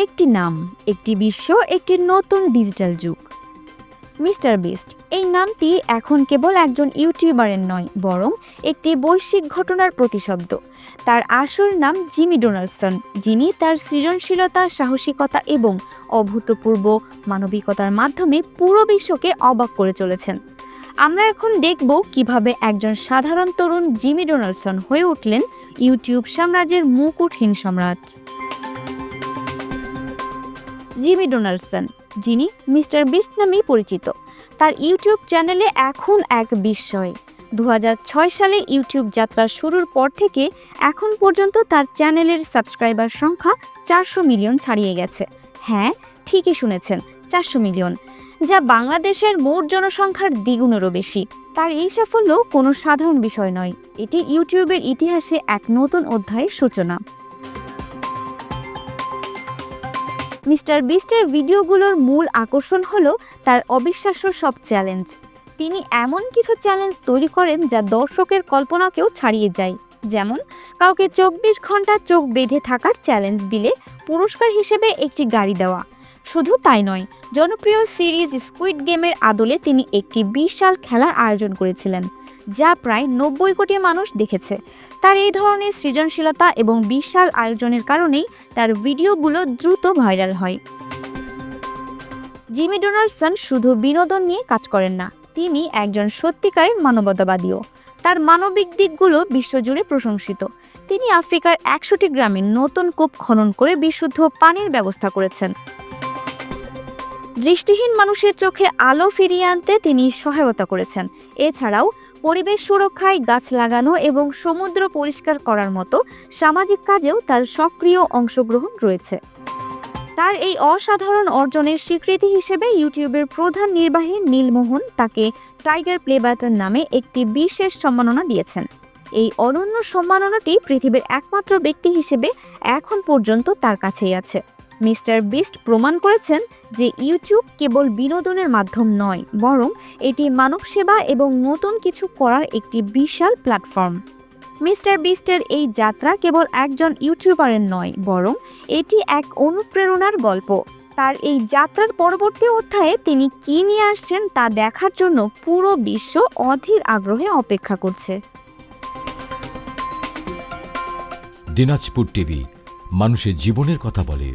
একটি নাম, একটি বিশ্ব, একটি নতুন ডিজিটাল যুগ। মিস্টার বিস্ট এই নামটি এখন কেবল একজন ইউটিউবারের নয়, বরং একটি বৈশ্বিক ঘটনার প্রতিশব্দ। তার আসল নাম জিমি ডোনাল্ডসন, যিনি তার সৃজনশীলতা, সাহসিকতা এবং অভূতপূর্ব মানবিকতার মাধ্যমে পুরো বিশ্বকে অবাক করে চলেছেন। আমরা এখন দেখব কিভাবে একজন সাধারণ তরুণ জিমি ডোনাল্ডসন হয়ে উঠলেন ইউটিউব সাম্রাজ্যের মুকুটহীন সম্রাট। জিমি ডোনাল্ডসন, যিনি মিস্টার বিস্ট নামেই পরিচিত, তার ইউটিউব চ্যানেলে এখন এক বিস্ময়। 2006 সালে ইউটিউব যাত্রা শুরুর পর থেকে এখন পর্যন্ত তার চ্যানেলের সাবস্ক্রাইবার সংখ্যা 400 মিলিয়ন ছাড়িয়ে গেছে। হ্যাঁ, ঠিকই শুনেছেন, 400 মিলিয়ন, যা বাংলাদেশের মোট জনসংখ্যার দ্বিগুণেরও বেশি। তার এই সাফল্য কোনো সাধারণ বিষয় নয়, এটি ইউটিউবের ইতিহাসে এক নতুন অধ্যায়ের সূচনা। মিস্টার বিস্টের ভিডিওগুলোর মূল আকর্ষণ হলো তার অবিশ্বাস্য সব চ্যালেঞ্জ। তিনি এমন কিছু চ্যালেঞ্জ তৈরি করেন যা দর্শকের কল্পনাকেও ছাড়িয়ে যায়। যেমন কাউকে 24 ঘন্টা চোখ বেঁধে থাকার চ্যালেঞ্জ দিলে পুরস্কার হিসেবে একটি গাড়ি দেওয়া। শুধু তাই নয়, জনপ্রিয় সিরিজ স্কুইড গেমের আদলে তিনি একটি বিশাল খেলার আয়োজন করেছিলেন, যা প্রায় 90 কোটি মানুষ দেখেছে। তার এই ধরনের সৃজনশীলতা এবং বিশাল আয়োজনের কারণেই তার ভিডিওগুলো দ্রুত ভাইরাল হয়। জিমি ডোনাল্ডসন শুধু বিনোদন নিয়ে কাজ করেন না, তিনি একজন সত্যিকারের মানবতাবাদীও। তার মানবিক দিকগুলো বিশ্বজুড়ে প্রশংসিত। তিনি আফ্রিকার 100টি গ্রামে নতুন কূপ খনন করে বিশুদ্ধ পানির ব্যবস্থা করেছেন। দৃষ্টিহীন মানুষের চোখে আলো ফিরিয়ে আনতে তিনি সহায়তা করেছেন। এছাড়াও পরিবেশ সুরক্ষায় গাছ লাগানো এবং সমুদ্র পরিষ্কার করার মতো সামাজিক কাজেও তার সক্রিয় অংশগ্রহণ রয়েছে। তার এই অসাধারণ অর্জনের স্বীকৃতি হিসেবে ইউটিউবের প্রধান নির্বাহী নীলমোহন তাকে টাইগার প্লে বাটন নামে একটি বিশেষ সম্মাননা দিয়েছেন। এই অনন্য সম্মাননাটি পৃথিবীর একমাত্র ব্যক্তি হিসেবে এখন পর্যন্ত তার কাছেই আছে। মিস্টার বিস্ট প্রমাণ করেছেন যে ইউটিউব কেবল বিনোদনের মাধ্যম নয়, বরং এটি মানব সেবা এবং নতুন কিছু করার একটি বিশাল প্ল্যাটফর্ম। মিস্টার বিস্টের এই যাত্রা কেবল একজন ইউটিউবারের নয়, বরং এটি এক অনুপ্রেরণার গল্প। তার এই যাত্রার পরবর্তী অধ্যায়ে তিনি কী নিয়ে আসছেন তা দেখার জন্য পুরো বিশ্ব অধীর আগ্রহে অপেক্ষা করছে। দিনাজপুর টিভি মানুষের জীবনের কথা বলে।